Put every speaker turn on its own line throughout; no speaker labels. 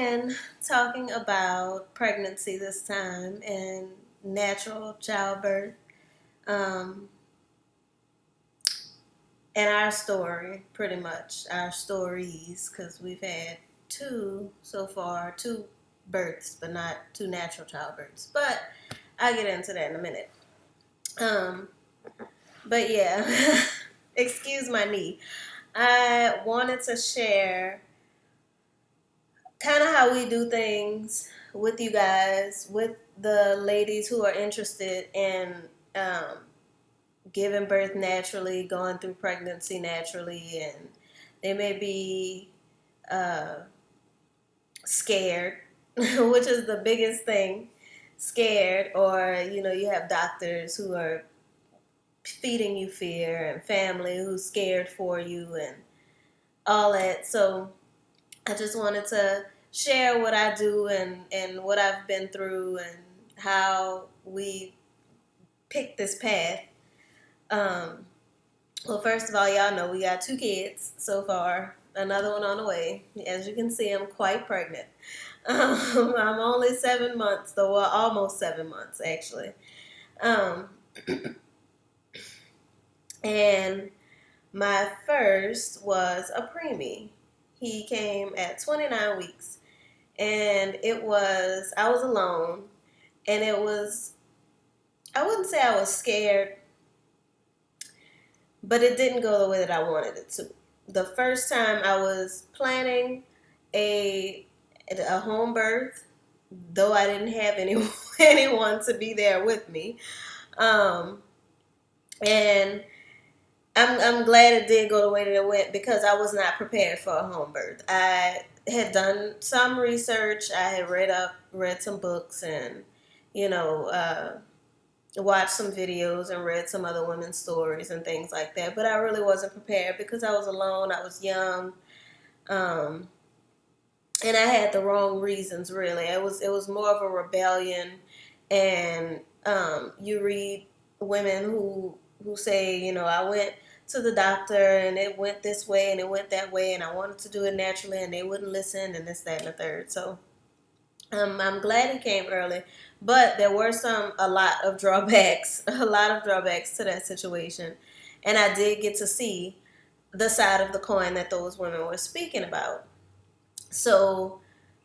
again talking about pregnancy this time and natural childbirth, um, and our story, pretty much our stories, because we've had two so far, two births, but not two natural childbirths. But I'll get into that in a minute. Um, but yeah, excuse my knee. I wanted to share kind of how we do things with you guys, with the ladies who are interested in um, giving birth naturally, going through pregnancy naturally, and they may be uh, scared, which is the biggest thing, scared, or you have doctors who are feeding you fear and family who's scared for you and all that. So I just wanted to share what I do and what I've been through and how we picked this path. Um, well, first of all, y'all know we got two kids so far, another one on the way. As you can see, I'm quite pregnant. I'm only 7 months, though, well, almost 7 months actually. Um, and my first was a preemie. He came at 29 weeks. And I was alone, and I wouldn't say I was scared, but it didn't go the way that I wanted it to. The first time I was planning a home birth, though I didn't have anyone to be there with me. Um, and I'm glad it did go the way that it went because I was not prepared for a home birth. I had done some research. I had read some books, and you know, watched some videos and read some other women's stories and things like that. But I really wasn't prepared because I was alone. I was young, um, and I had the wrong reasons. Really, it was more of a rebellion. And you read women who say, I went to the doctor and it went this way and it went that way and I wanted to do it naturally and they wouldn't listen and this, that, and the third. So I'm glad he came early, but there were a lot of drawbacks, a lot of drawbacks to that situation. And I did get to see the side of the coin that those women were speaking about. So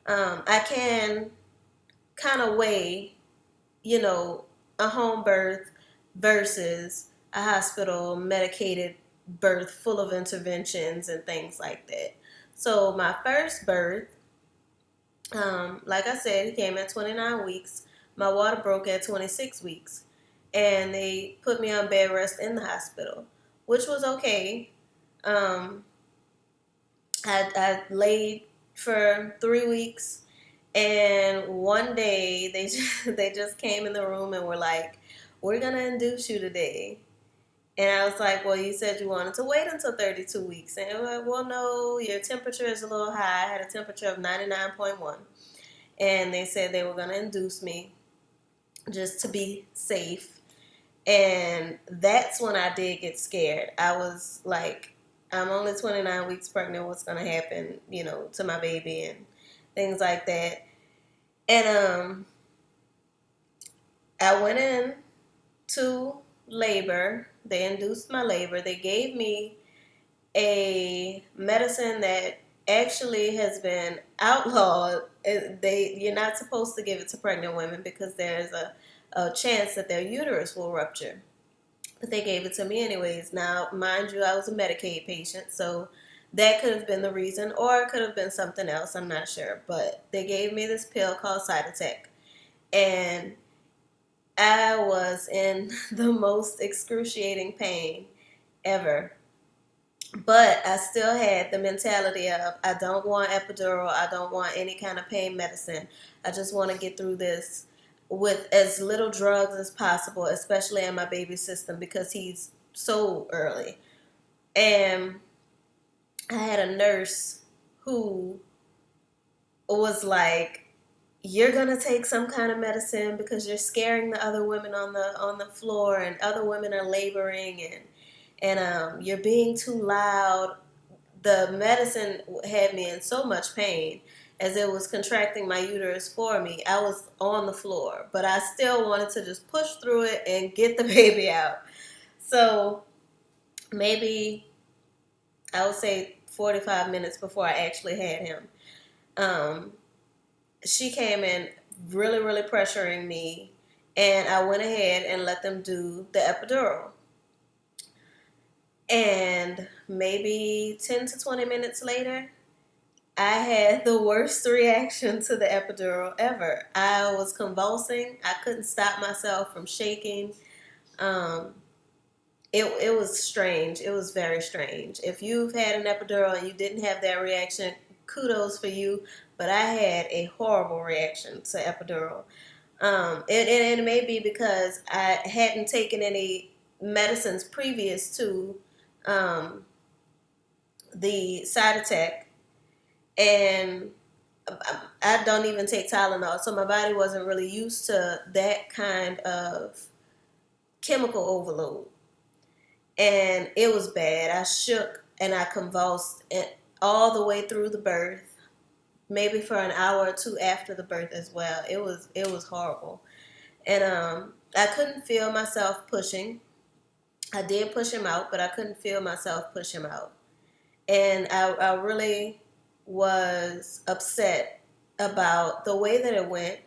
I can kind of weigh, a home birth versus a hospital medicated birth full of interventions and things like that. So my first birth, like I said, he came at 29 weeks. My water broke at 26 weeks. And they put me on bed rest in the hospital, which was okay. Um, I laid for 3 weeks, and one day they just came in the room and were like, "We're gonna induce you today." And I was like, "Well, you said you wanted to wait until 32 weeks." And they were like, "Well, no, your temperature is a little high." I had a temperature of 99.1. And they said they were gonna induce me just to be safe. And that's when I did get scared. I was like, I'm only 29 weeks pregnant. What's going to happen, to my baby and things like that. And I went in to labor. They induced my labor. They gave me a medicine that actually has been outlawed. You're not supposed to give it to pregnant women because there's a chance that their uterus will rupture. But they gave it to me anyways. Now, mind you, I was a Medicaid patient, so that could have been the reason, or it could have been something else. I'm not sure. But they gave me this pill called Cytotec, and I was in the most excruciating pain ever. But I still had the mentality of, I don't want epidural. I don't want any kind of pain medicine. I just want to get through this with as little drugs as possible, especially in my baby's system because he's so early. And I had a nurse who was like, "You're gonna take some kind of medicine because you're scaring the other women on the floor, and other women are laboring, and you're being too loud." The medicine had me in so much pain, as it was contracting my uterus for me, I was on the floor, but I still wanted to just push through it and get the baby out. So maybe I would say 45 minutes before I actually had him, um, she came in really, really pressuring me, and I went ahead and let them do the epidural. And maybe 10 to 20 minutes later, I had the worst reaction to the epidural ever. I was convulsing. I couldn't stop myself from shaking. Um, it was strange. It was very strange. If you've had an epidural and you didn't have that reaction, kudos for you. But I had a horrible reaction to epidural. And it may be because I hadn't taken any medicines previous to um, the side attack, and I don't even take Tylenol, so my body wasn't really used to that kind of chemical overload, and it was bad. I shook and I convulsed all the way through the birth, maybe for an hour or two after the birth as well. It was horrible, and I couldn't feel myself pushing. I did push him out, but I couldn't feel myself push him out. And I really was upset about the way that it went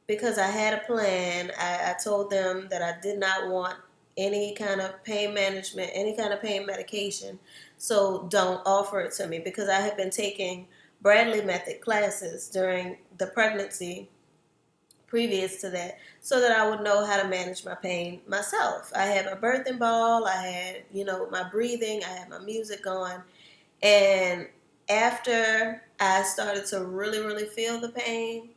because I had a plan. I told them that I did not want any kind of pain management, any kind of pain medication. So don't offer it to me, because I had been taking Bradley method classes during the pregnancy previous to that, so that I would know how to manage my pain myself. I had my birthing ball, I had, my breathing, I had my music going. And after I started to really, really feel the pain,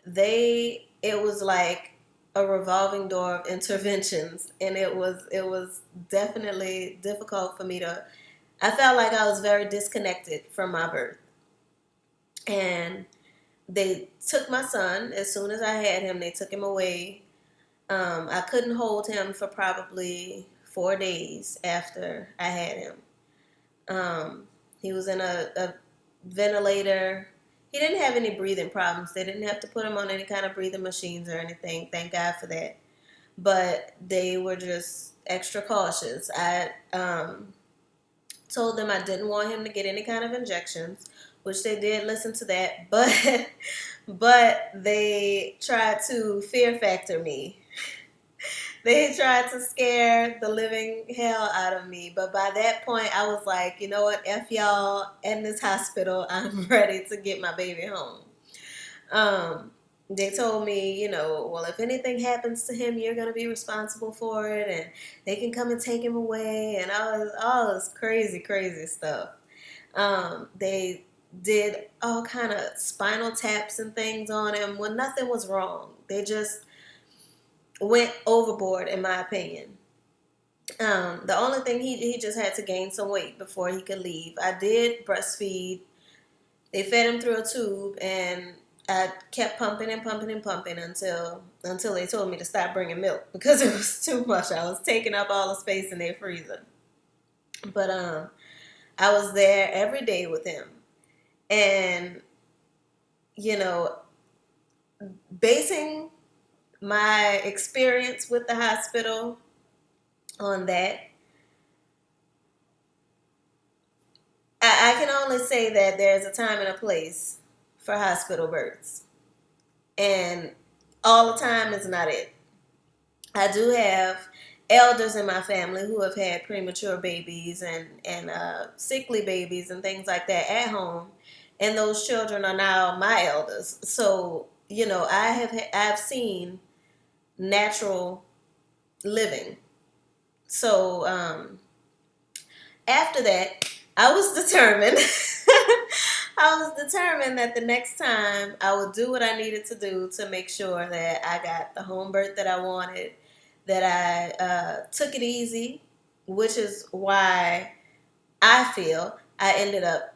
it was like a revolving door of interventions, and it was definitely difficult for me to. I felt like I was very disconnected from my birth, and they took my son as soon as I had him. They took him away. I couldn't hold him for probably 4 days after I had him. He was in a ventilator. He didn't have any breathing problems. They didn't have to put him on any kind of breathing machines or anything. Thank God for that. But they were just extra cautious. I told them I didn't want him to get any kind of injections, which they did listen to that. But they tried to fear factor me. They tried to scare the living hell out of me. But by that point, I was like, you know what? F y'all and this hospital. I'm ready to get my baby home. They told me, well, if anything happens to him, you're going to be responsible for it. And they can come and take him away. And all this crazy, crazy stuff. They did all kind of spinal taps and things on him when nothing was wrong. They just went overboard, in my opinion. The only thing, he just had to gain some weight before he could leave. I did breastfeed. They fed him through a tube, and I kept pumping and pumping and pumping until they told me to stop bringing milk because it was too much. I was taking up all the space in their freezer. But I was there every day with him, and basing my experience with the hospital on that, I can only say that there's a time and a place for hospital births, and all the time is not it. I do have elders in my family who have had premature babies and sickly babies and things like that at home, and those children are now my elders. So I've seen natural living. So after that, I was determined. I was determined that the next time I would do what I needed to do to make sure that I got the home birth that I wanted, that I took it easy, which is why I feel I ended up,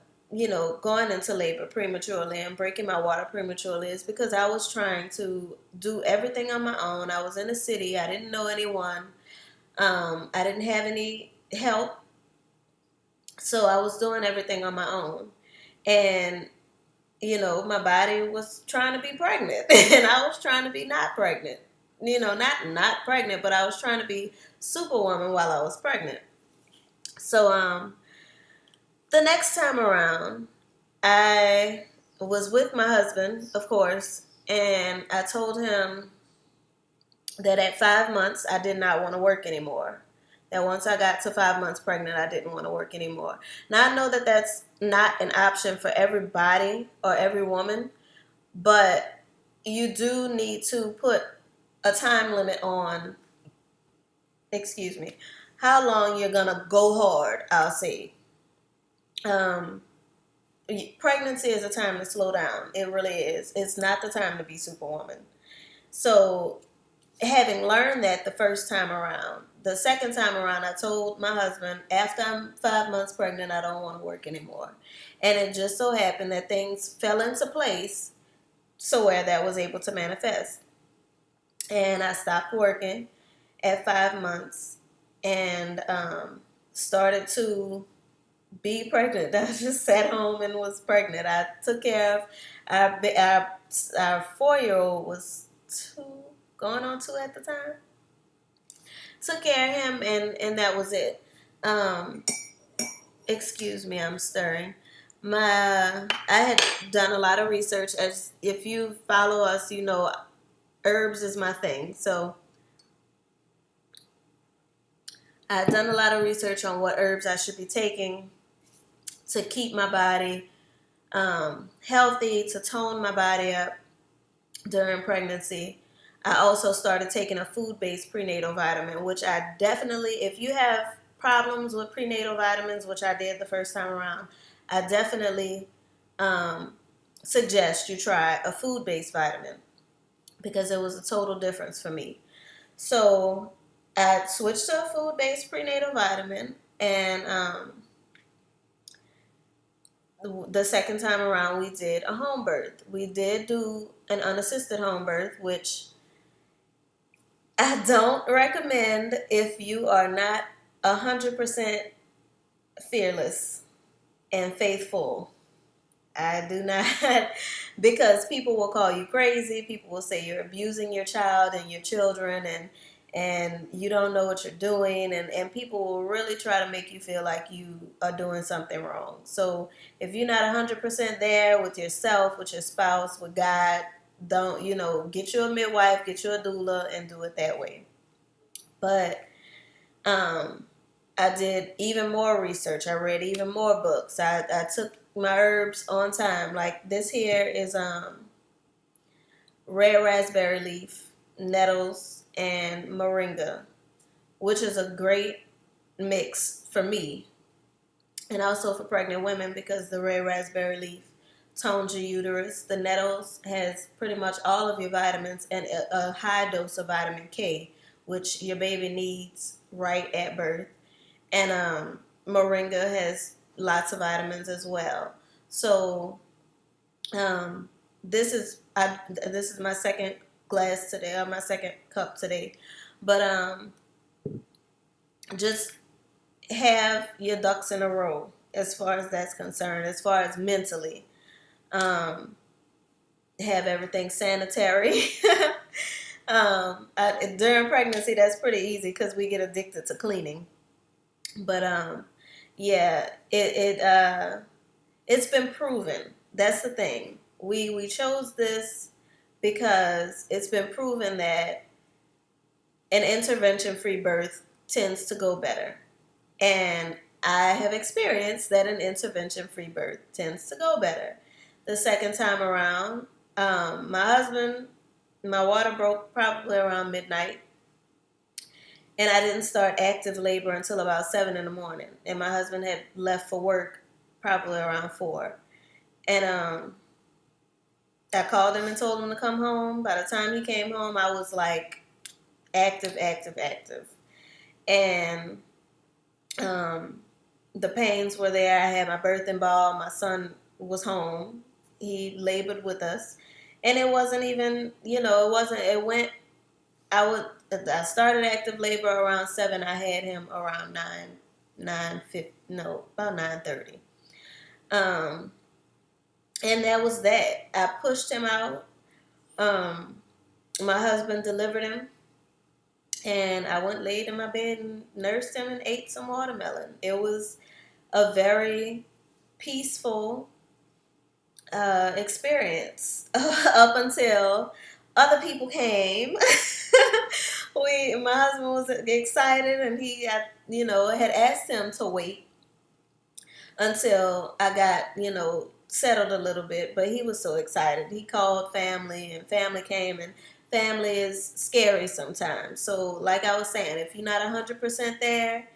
going into labor prematurely and breaking my water prematurely, is because I was trying to do everything on my own. I was in a city. I didn't know anyone. I didn't have any help. So I was doing everything on my own. And my body was trying to be pregnant and I was trying to be not pregnant. Not pregnant, but I was trying to be superwoman while I was pregnant. So the next time around, I was with my husband, of course, and I told him that at 5 months I did not want to work anymore. That once I got to 5 months pregnant, I didn't want to work anymore. Now I know that that's not an option for everybody or every woman, but you do need to put a time limit on, excuse me, how long you're gonna go hard. I'll say, um, pregnancy is a time to slow down. It really is. It's not the time to be superwoman. So, having learned that the first time around, the second time around, I told my husband, after I'm 5 months pregnant, I don't want to work anymore. And it just so happened that things fell into place so where that was able to manifest. And I stopped working at 5 months and started to be pregnant. I just sat home and was pregnant. I took care of our 4-year-old was 2, going on 2 at the time. Took care of him, and that was it. Um, Excuse me, I'm stirring. I had done a lot of research. As if you follow us, herbs is my thing. So I had done a lot of research on what herbs I should be taking to keep my body healthy, to tone my body up during pregnancy. I also started taking a food-based prenatal vitamin, which I definitely, if you have problems with prenatal vitamins, which I did the first time around, I definitely suggest you try a food-based vitamin because it was a total difference for me. So I switched to a food-based prenatal vitamin, and the second time around we did a home birth. We did do an unassisted home birth, which I don't recommend if you are not 100% fearless and faithful. I do not, because people will call you crazy. People will say you're abusing your child and your children, and you don't know what you're doing, and people will really try to make you feel like you are doing something wrong. So if you're not 100% there with yourself, with your spouse, with God, don't, get you a midwife, get you a doula, and do it that way. But um, I did even more research. I read even more books. I took my herbs on time. Like this here is red raspberry leaf, nettles, and moringa, which is a great mix for me and also for pregnant women because the red raspberry leaf tones your uterus. The nettles has pretty much all of your vitamins and a high dose of vitamin K, which your baby needs right at birth. And moringa has lots of vitamins as well. So um, this is my second glass today, or my second cup today. But just have your ducks in a row as far as that's concerned. As far as mentally, um, have everything sanitary. During pregnancy, that's pretty easy because we get addicted to cleaning. But yeah, it's been proven. That's the thing. We chose this because it's been proven that an intervention-free birth tends to go better. And I have experienced that an intervention-free birth tends to go better. The second time around, my water broke probably around midnight. And I didn't start active labor until about 7 in the morning. And my husband had left for work probably around 4. And I called him and told him to come home. By the time he came home, I was like active, active, active. And the pains were there. I had my birthing ball. My son was home. He labored with us. And it wasn't even, it went, I started active labor around 7. I had him around 9:50, no, about 9:30. And that was that. I pushed him out. Um, my husband delivered him, and I went laid in my bed and nursed him and ate some watermelon. It was a very peaceful experience up until other people came. My husband was excited, and he had, had asked him to wait until I got, settled a little bit. But he was so excited. He called family, and family came, and family is scary sometimes. So, like I was saying, if you're not 100% there,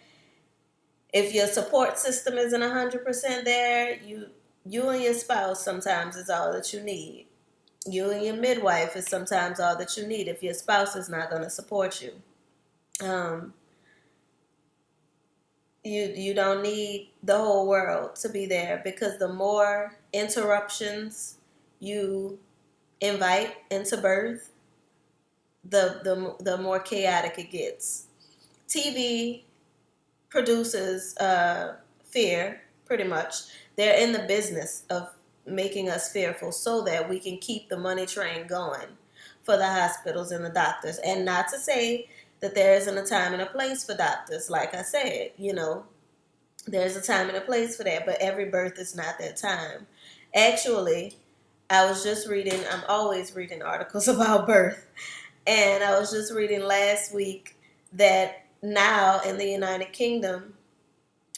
if your support system isn't 100% there, you and your spouse sometimes is all that you need. You and your midwife is sometimes all that you need if your spouse is not going to support you. Um, you don't need the whole world to be there, because the more interruptions you invite into birth, the more chaotic it gets. TV produces fear, pretty much. They're in the business of making us fearful so that we can keep the money train going for the hospitals and the doctors. And not to say that there isn't a time and a place for doctors. Like I said, there's a time and a place for that, but every birth is not that time. Actually, I was just reading, I'm always reading articles about birth, and I was just reading last week that now in the United Kingdom,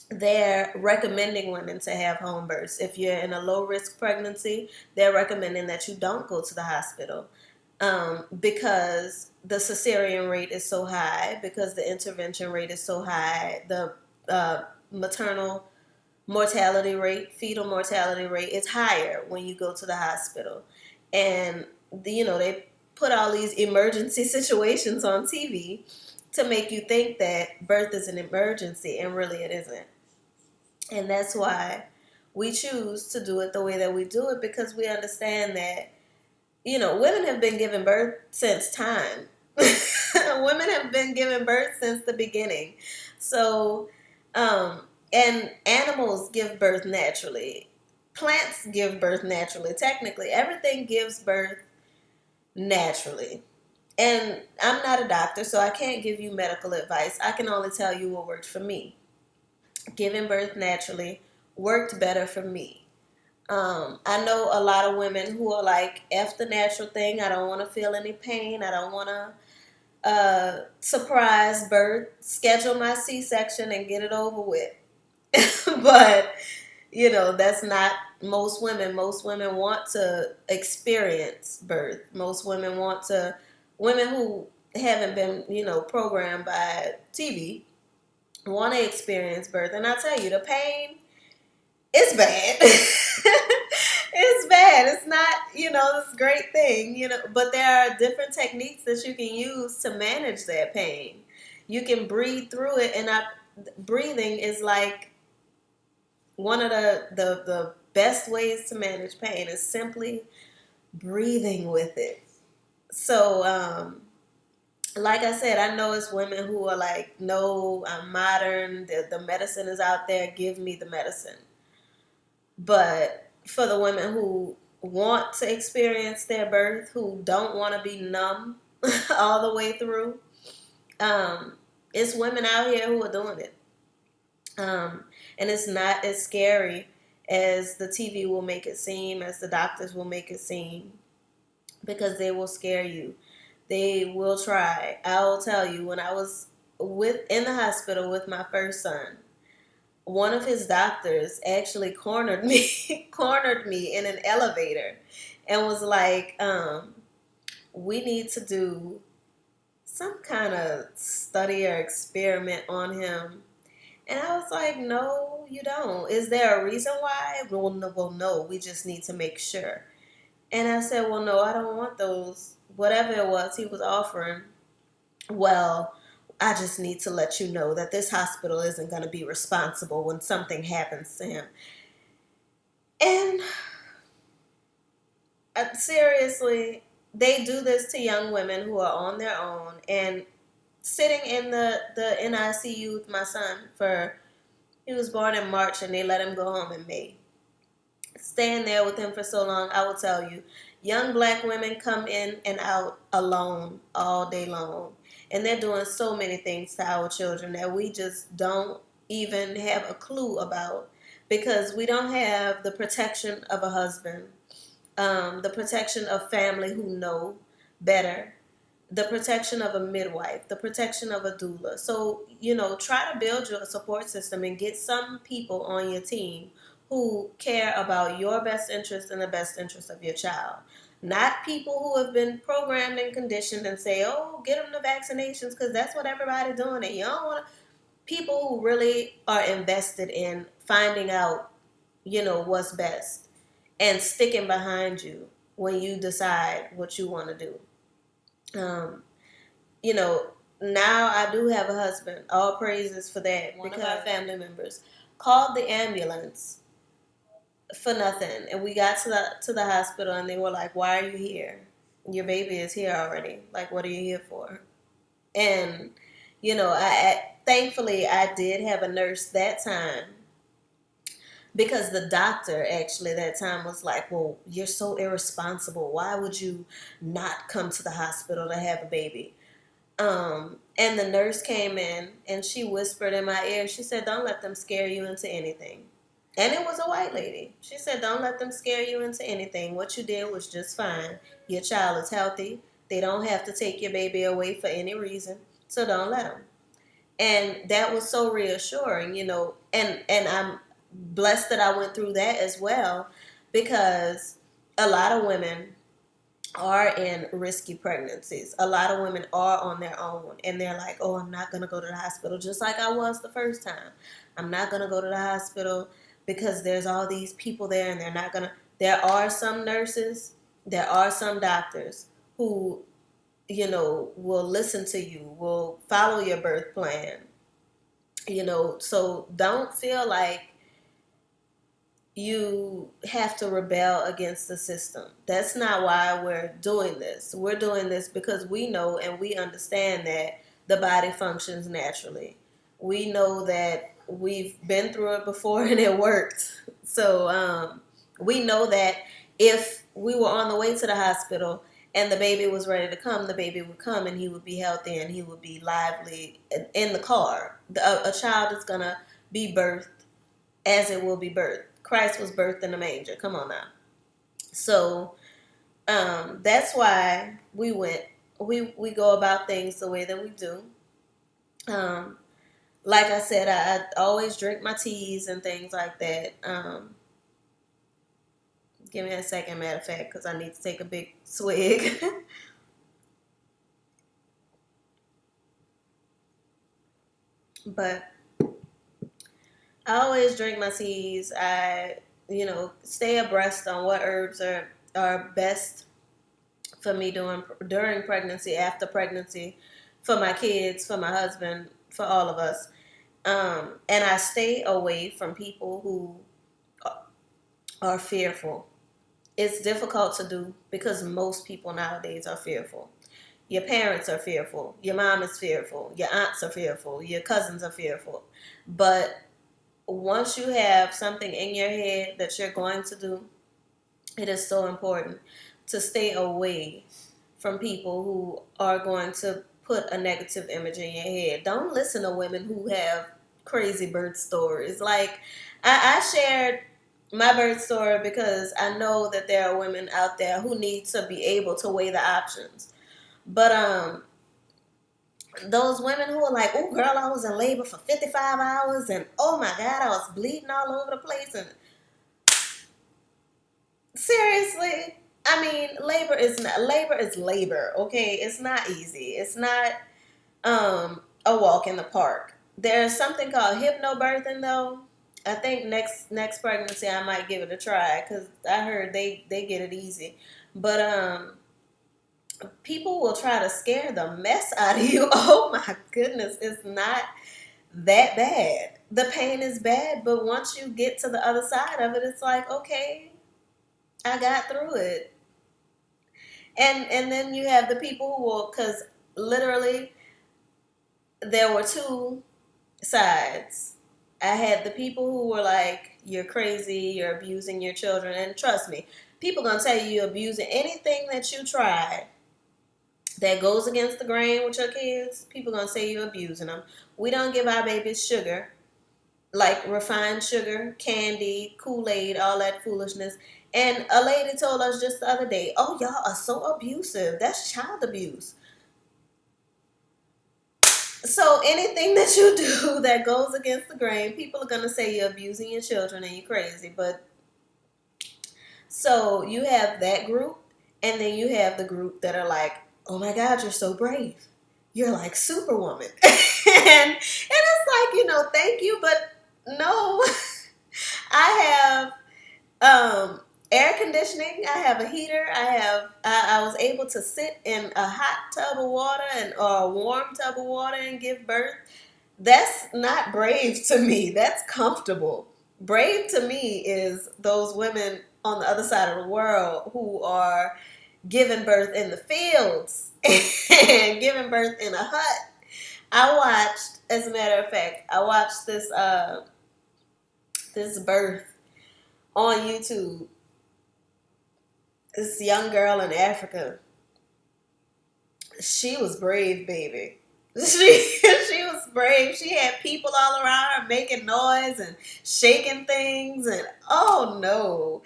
they're recommending women to have home births. If you're in a low risk pregnancy, they're recommending that you don't go to the hospital, because the cesarean rate is so high, because the intervention rate is so high, the maternal mortality rate, fetal mortality rate is higher when you go to the hospital. And, they put all these emergency situations on TV to make you think that birth is an emergency, and really it isn't. And that's why we choose to do it the way that we do it, because we understand that, women have been giving birth since time. Women have been giving birth since the beginning. So, and animals give birth naturally. Plants give birth naturally. Technically, everything gives birth naturally. And I'm not a doctor, so I can't give you medical advice. I can only tell you what worked for me. Giving birth naturally worked better for me. I know a lot of women who are like, F the natural thing. I don't want to feel any pain. I don't want to surprise birth. Schedule my C-section and get it over with. But, that's not most women. Most women want to experience birth. Most women women who haven't been, programmed by TV, want to experience birth. And I tell you, the pain, it's bad. It's bad. It's not, this great thing, but there are different techniques that you can use to manage that pain. You can breathe through it, and breathing is like one of the best ways to manage pain is simply breathing with it. So, like I said, I know it's women who are like, no, I'm modern. The medicine is out there. Give me the medicine. But for the women who want to experience their birth, who don't want to be numb all the way through, it's women out here who are doing it. And it's not as scary as the TV will make it seem, as the doctors will make it seem, because they will scare you. They will try. I will tell you, when I was in the hospital with my first son, one of his doctors actually cornered me cornered me in an elevator and was like, we need to do some kind of study or experiment on him. And I was like, no, you don't. Is there a reason why? Well, no, we just need to make sure. And I said, well, no, I don't want those, whatever it was he was offering. Well, I just need to let you know that this hospital isn't going to be responsible when something happens to him. And seriously, they do this to young women who are on their own. And sitting in the NICU with my son he was born in March, and they let him go home in May. staying there with him for so long, I will tell you, young black women come in and out alone all day long. And they're doing so many things to our children that we just don't even have a clue about because we don't have the protection of a husband, the protection of family who know better, the protection of a midwife, the protection of a doula. So, try to build your support system and get some people on your team who care about your best interest and the best interest of your child. Not people who have been programmed and conditioned and say, oh, get them the vaccinations because that's what everybody's doing. And you don't want to. People who really are invested in finding out, what's best and sticking behind you when you decide what you want to do. You know, now I do have a husband. All praises for that. One of our family members called the ambulance for nothing, and we got to the hospital, and they were like, "Why are you here? Your baby is here already. Like, what are you here for?" And I thankfully I did have a nurse that time because the doctor actually that time was like, "Well, you're so irresponsible. Why would you not come to the hospital to have a baby?" And the nurse came in and she whispered in my ear, she said, "Don't let them scare you into anything." And it was a white lady. She said, "Don't let them scare you into anything. What you did was just fine. Your child is healthy. They don't have to take your baby away for any reason. So don't let them." And that was so reassuring, and I'm blessed that I went through that as well because a lot of women are in risky pregnancies. A lot of women are on their own and they're like, "Oh, I'm not going to go to the hospital," just like I was the first time. "I'm not going to go to the hospital because there's all these people there and they're not going to." There are some nurses, there are some doctors who, will listen to you, will follow your birth plan, so don't feel like you have to rebel against the system. That's not why we're doing this. We're doing this because we know and we understand that the body functions naturally. We know that we've been through it before and it worked. So we know that if we were on the way to the hospital and the baby was ready to come, the baby would come and he would be healthy and he would be lively in the car. A child is going to be birthed as it will be birthed. Christ was birthed in a manger. Come on now. So that's why we go about things the way that we do. Like I said, I always drink my teas and things like that. Give me a second, matter of fact, because I need to take a big swig. But I always drink my teas. I, stay abreast on what herbs are best for me during pregnancy, after pregnancy, for my kids, for my husband, for all of us. And I stay away from people who are fearful. It's difficult to do because most people nowadays are fearful. Your parents are fearful. Your mom is fearful. Your aunts are fearful. Your cousins are fearful. But once you have something in your head that you're going to do, it is so important to stay away from people who are going to put a negative image in your head. Don't listen to women who have crazy birth stories. Like, I shared my birth story because I know that there are women out there who need to be able to weigh the options. But those women who are like, "Oh, girl, I was in labor for 55 hours, and oh my God, I was bleeding all over the place." And seriously, I mean, labor is labor. Okay, it's not easy. It's not a walk in the park. There's something called hypnobirthing, though. I think next pregnancy I might give it a try because I heard they get it easy. But people will try to scare the mess out of you. Oh my goodness, it's not that bad. The pain is bad, but once you get to the other side of it, it's like, okay, I got through it. And then you have the people who will, because literally there were two sides. I had the people who were like, you're crazy, you're abusing your children. And trust me, people gonna tell you you're abusing anything that you tried that goes against the grain with your kids. People gonna say you're abusing them. We don't give our babies sugar, like refined sugar, candy, Kool-Aid, all that foolishness. And a lady told us just the other day, oh, y'all are so abusive. That's child abuse. So anything that you do that goes against the grain, people are going to say you're abusing your children and you're crazy. But so you have that group, and then you have the group that are like, oh my God, you're so brave. You're like Superwoman. And it's like, thank you, but no. I have air conditioning. I have a heater. I was able to sit in a hot tub of water or a warm tub of water and give birth. That's not brave to me. That's comfortable. Brave to me is those women on the other side of the world who are giving birth in the fields and giving birth in a hut. I watched, as a matter of fact, this birth on YouTube. This young girl in Africa, she was brave, baby. She was brave. She had people all around her making noise and shaking things, and oh no,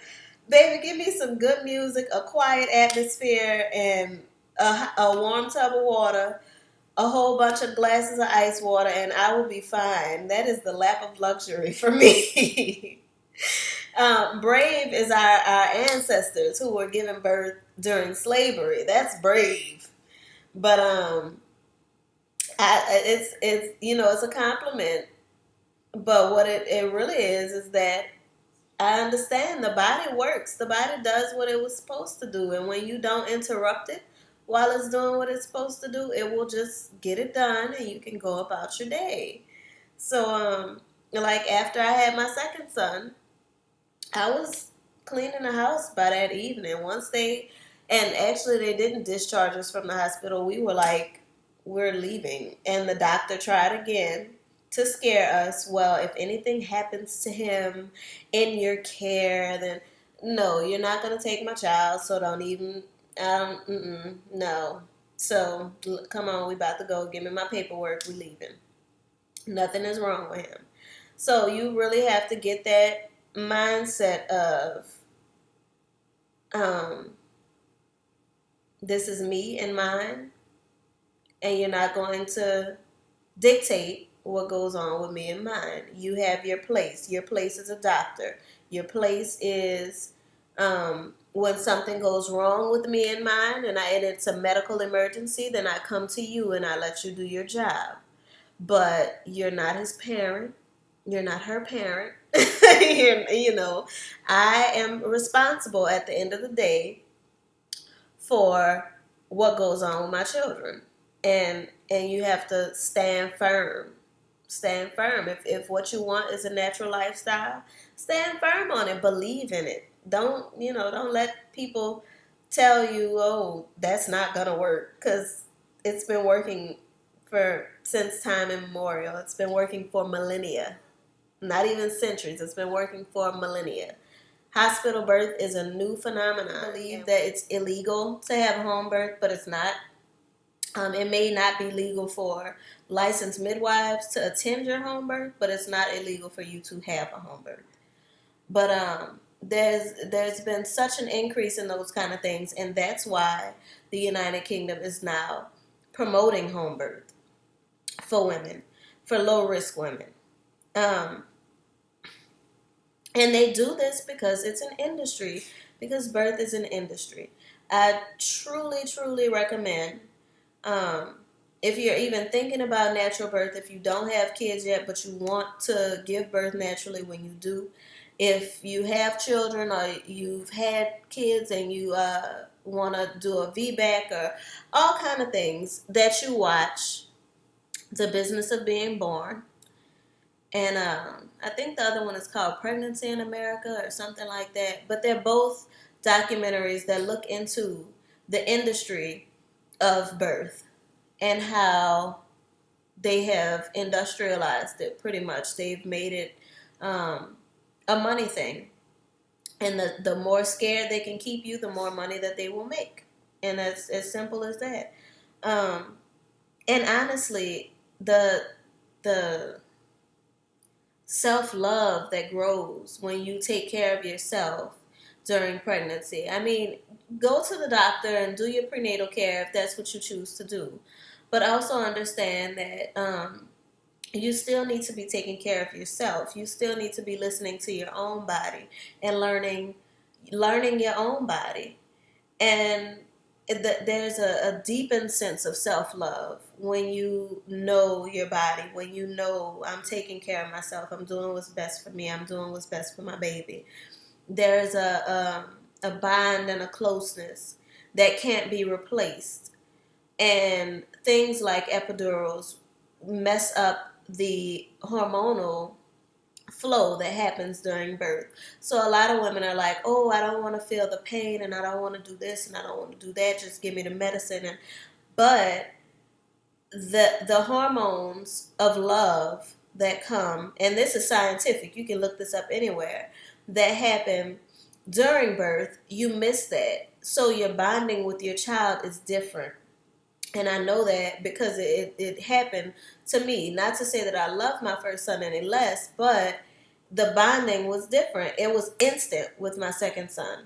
baby, give me some good music, a quiet atmosphere, and a warm tub of water, a whole bunch of glasses of ice water, and I will be fine. That is the lap of luxury for me. Brave is our ancestors who were given birth during slavery. That's brave. But it's a compliment. But what it really is that I understand the body works. The body does what it was supposed to do, and when you don't interrupt it while it's doing what it's supposed to do, it will just get it done, and you can go about your day. So like after I had my second son, I was cleaning the house by that evening. And actually they didn't discharge us from the hospital. We were like, we're leaving. And the doctor tried again to scare us. Well, if anything happens to him in your care, then no, you're not going to take my child. So don't even, no. So come on, we about to go. Give me my paperwork. We leaving. Nothing is wrong with him. So you really have to get that mindset of this is me and mine, and you're not going to dictate what goes on with me and mine. You have your place. Your place is a doctor. Your place is when something goes wrong with me and mine, and it's a medical emergency, then I come to you and I let you do your job. But you're not his parent. You're not her parent. I am responsible at the end of the day for what goes on with my children. And you have to stand firm. Stand firm. If what you want is a natural lifestyle, stand firm on it. Believe in it. Don't let people tell you, oh, that's not going to work, because it's been working since time immemorial. It's been working for millennia. Not even centuries. It's been working for millennia. Hospital birth is a new phenomenon. I believe that it's illegal to have a home birth, but it's not. It may not be legal for licensed midwives to attend your home birth, but it's not illegal for you to have a home birth. But there's been such an increase in those kind of things, and that's why the United Kingdom is now promoting home birth for women, for low-risk women. And they do this because it's an industry, because birth is an industry. I truly, truly recommend, if you're even thinking about natural birth, if you don't have kids yet, but you want to give birth naturally when you do, if you have children or you've had kids and you want to do a VBAC or all kind of things that you watch, The Business of Being Born. And I think the other one is called Pregnancy in America or something like that. But they're both documentaries that look into the industry of birth and how they have industrialized it pretty much. They've made it a a money thing. And the more scared they can keep you, the more money that they will make. And that's as simple as that. Um, and honestly, the self-love that grows when you take care of yourself during pregnancy. I mean, go to the doctor and do your prenatal care if that's what you choose to do. But also understand that you still need to be taking care of yourself. You still need to be listening to your own body and learning your own body. And there's a deepened sense of self-love when you know your body, when you know I'm taking care of myself, I'm doing what's best for me, I'm doing what's best for my baby. There's a bond and a closeness that can't be replaced. And things like epidurals mess up the hormonal flow that happens during birth. So a lot of women are like, oh, I don't want to feel the pain, and I don't want to do this, and I don't want to do that, just give me the medicine. But the hormones of love that come, and this is scientific, you can look this up anywhere, that happen during birth, you miss that. So your bonding with your child is different. And I know that because it happened to me. Not to say that I love my first son any less, but the bonding was different. It was instant with my second son.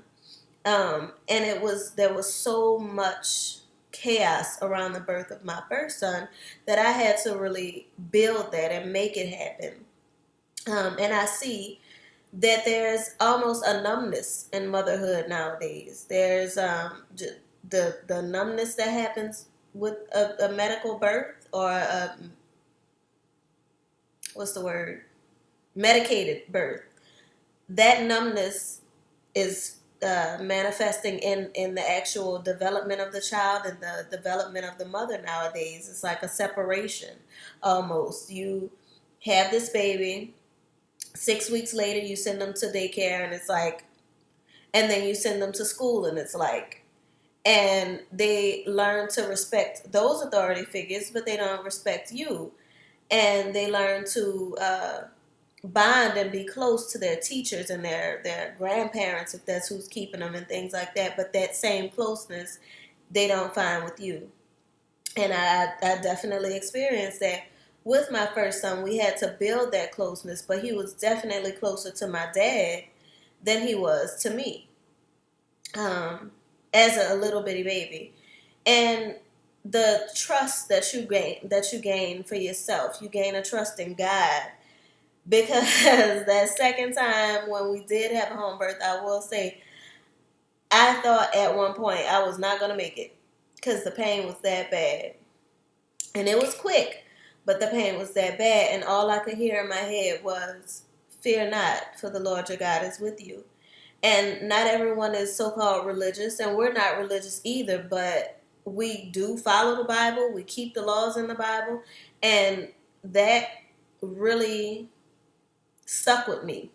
And there was so much chaos around the birth of my first son that I had to really build that and make it happen. And I see that there's almost a numbness in motherhood nowadays. There's the numbness that happens with a medical birth, or what's the word? Medicated birth. That numbness is manifesting in the actual development of the child and the development of the mother nowadays. It's like a separation almost. You have this baby, 6 weeks later you send them to daycare, and it's like, and then you send them to school, and it's like, and they learn to respect those authority figures, but they don't respect you. And they learn to bond and be close to their teachers and their grandparents, if that's who's keeping them, and things like that. But that same closeness they don't find with you. And I definitely experienced that with my first son. We had to build that closeness, but he was definitely closer to my dad than he was to me, as a little bitty baby. And the trust that you gain for yourself, you gain a trust in God. Because that second time when we did have a home birth, I will say, I thought at one point I was not going to make it because the pain was that bad. And it was quick, but the pain was that bad. And all I could hear in my head was, fear not, for the Lord your God is with you. And not everyone is so-called religious, and we're not religious either, but we do follow the Bible. We keep the laws in the Bible. And that really stuck with me.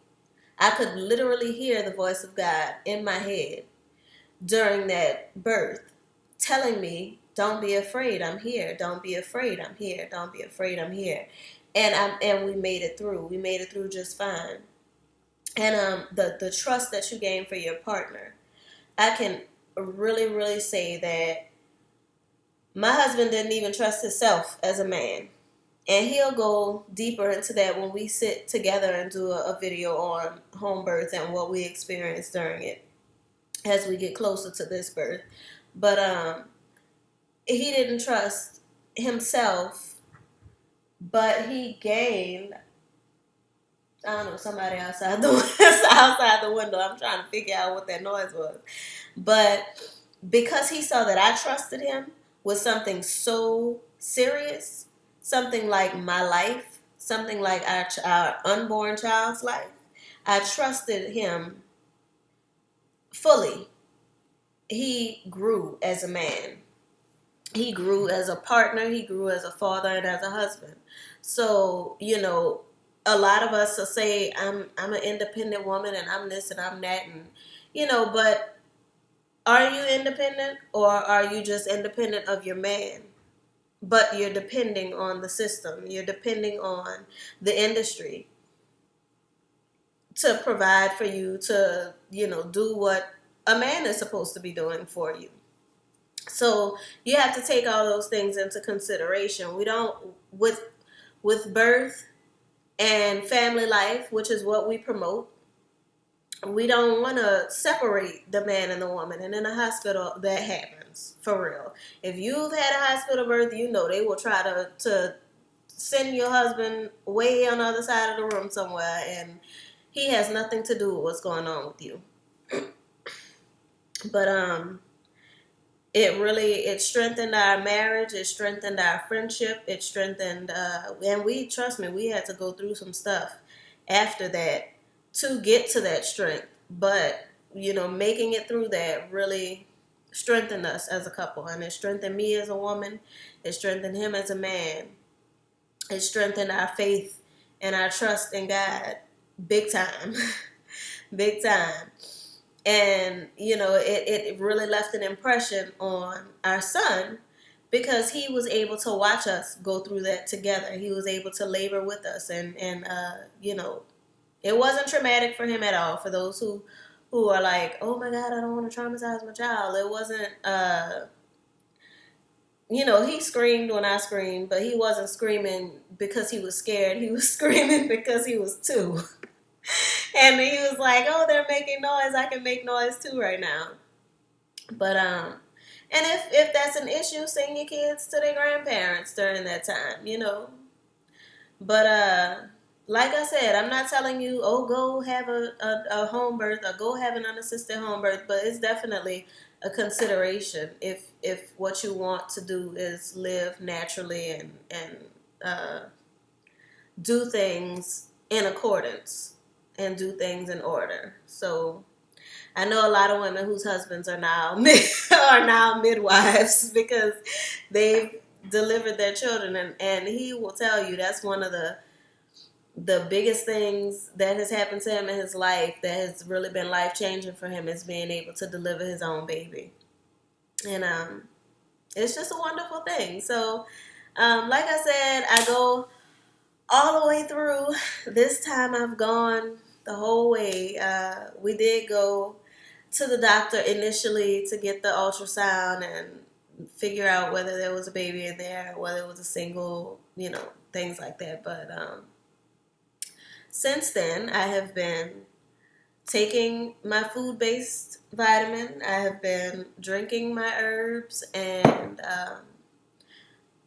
I could literally hear the voice of God in my head during that birth telling me, don't be afraid, I'm here. Don't be afraid, I'm here. Don't be afraid, I'm here. And we made it through. We made it through just fine. And the trust that you gain for your partner, I can really, really say that my husband didn't even trust himself as a man. And he'll go deeper into that when we sit together and do a video on home birth and what we experienced during it as we get closer to this birth. But he didn't trust himself, but he gained, I don't know, somebody outside the outside the window. I'm trying to figure out what that noise was. But because he saw that I trusted him with something so serious, something like my life, something like our unborn child's life, I trusted him fully. He grew as a man. He grew as a partner. He grew as a father and as a husband. So, a lot of us will say, I'm an independent woman and I'm this and I'm that. And, but are you independent, or are you just independent of your man? But you're depending on the system. You're depending on the industry to provide for you, to, do what a man is supposed to be doing for you. So you have to take all those things into consideration. We don't, with birth and family life, which is what we promote, we don't want to separate the man and the woman. And in a hospital, that happens for real. If you've had a hospital birth, they will try to send your husband way on the other side of the room somewhere, and he has nothing to do with what's going on with you. But it strengthened our marriage, it strengthened our friendship, it strengthened and we had to go through some stuff after that to get to that strength. But making it through that really strengthened us as a couple, and it strengthened me as a woman, it strengthened him as a man, it strengthened our faith and our trust in God big time. Big time. And it really left an impression on our son, because he was able to watch us go through that together. He was able to labor with us, and it wasn't traumatic for him at all. For those who are like, oh my God, I don't want to traumatize my child, it wasn't. He screamed when I screamed, but he wasn't screaming because he was scared. He was screaming because he was two. And he was like, oh, they're making noise, I can make noise too right now. But and if that's an issue, send your kids to their grandparents during that time, But like I said, I'm not telling you, oh, go have a home birth or go have an unassisted home birth, but it's definitely a consideration if what you want to do is live naturally and do things in accordance and do things in order. So I know a lot of women whose husbands are now midwives because they've delivered their children, and he will tell you that's one of the biggest things that has happened to him in his life that has really been life-changing for him, is being able to deliver his own baby. And it's just a wonderful thing. So like I said, I go all the way through. This time I've gone the whole way. We did go to the doctor initially to get the ultrasound and figure out whether there was a baby in there, whether it was a single, things like that. But since then, I have been taking my food-based vitamin. I have been drinking my herbs and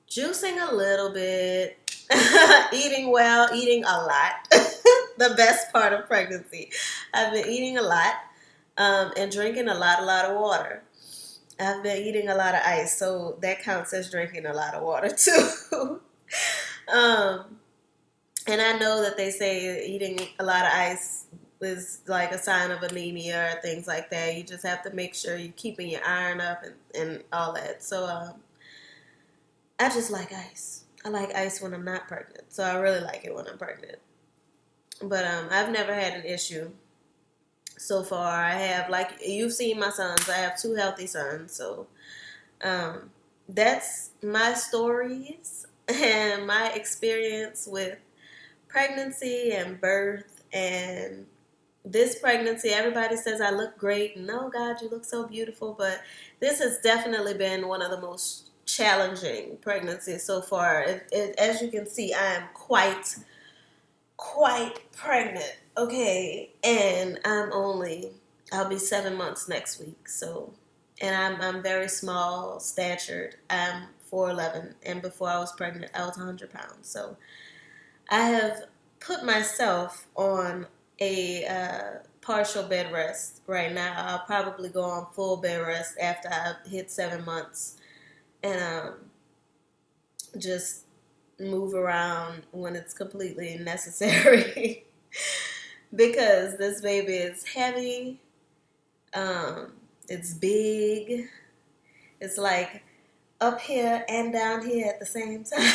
juicing a little bit, eating well, eating a lot. The best part of pregnancy. I've been eating a lot and drinking a lot of water. I've been eating a lot of ice, so that counts as drinking a lot of water too. And I know that they say eating a lot of ice is like a sign of anemia or things like that. You just have to make sure you're keeping your iron up and all that. So I just like ice. I like ice when I'm not pregnant. So I really like it when I'm pregnant. But I've never had an issue so far. I have, like you've seen my sons, I have 2 healthy sons. So that's my stories and my experience with pregnancy and birth. And this pregnancy, everybody says I look great, and oh God, you look so beautiful, but this has definitely been one of the most challenging pregnancies so far. As you can see, I am quite pregnant, okay, and I'll be 7 months next week. So, and I'm very small statured. I'm 4'11", and before I was pregnant, I was 100 pounds. So I have put myself on a partial bed rest right now. I'll probably go on full bed rest after I hit 7 months, and just move around when it's completely necessary. Because this baby is heavy, it's big, it's like up here and down here at the same time.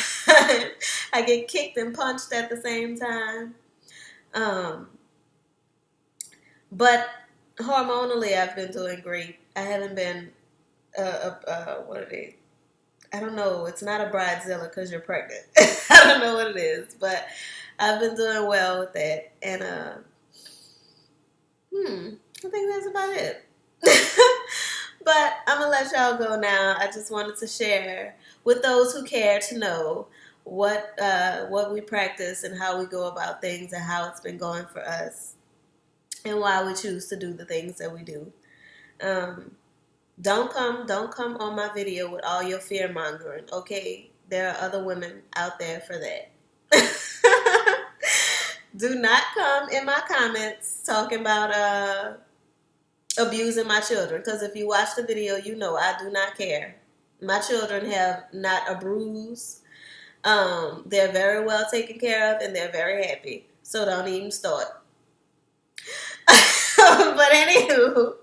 I get kicked and punched at the same time. But hormonally, I've been doing great. I haven't been, what are they? I don't know. It's not a bridezilla because you're pregnant. I don't know what it is, but I've been doing well with that. And I think that's about it. But I'm gonna let y'all go now. I just wanted to share with those who care to know what we practice and how we go about things and how it's been going for us and why we choose to do the things that we do. Um, don't come on my video with all your fear mongering. Okay, there are other women out there for that. Do not come in my comments talking about abusing my children, because if you watch the video, you know I do not care. My children have not a bruise. They're very well taken care of and they're very happy. So don't even start. But anywho,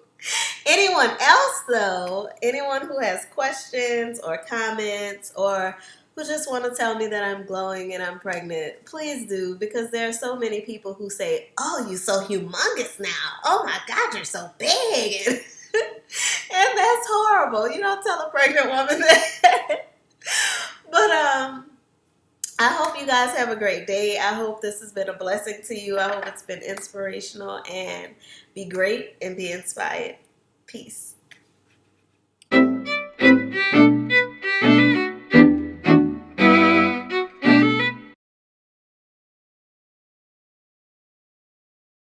anyone else though, anyone who has questions or comments or who just want to tell me that I'm glowing and I'm pregnant, please do, because there are so many people who say, oh, you're so humongous now. Oh my God, you're so big. And that's horrible. You don't tell a pregnant woman that. But I hope you guys have a great day. I hope this has been a blessing to you. I hope it's been inspirational, and be great and be inspired. Peace.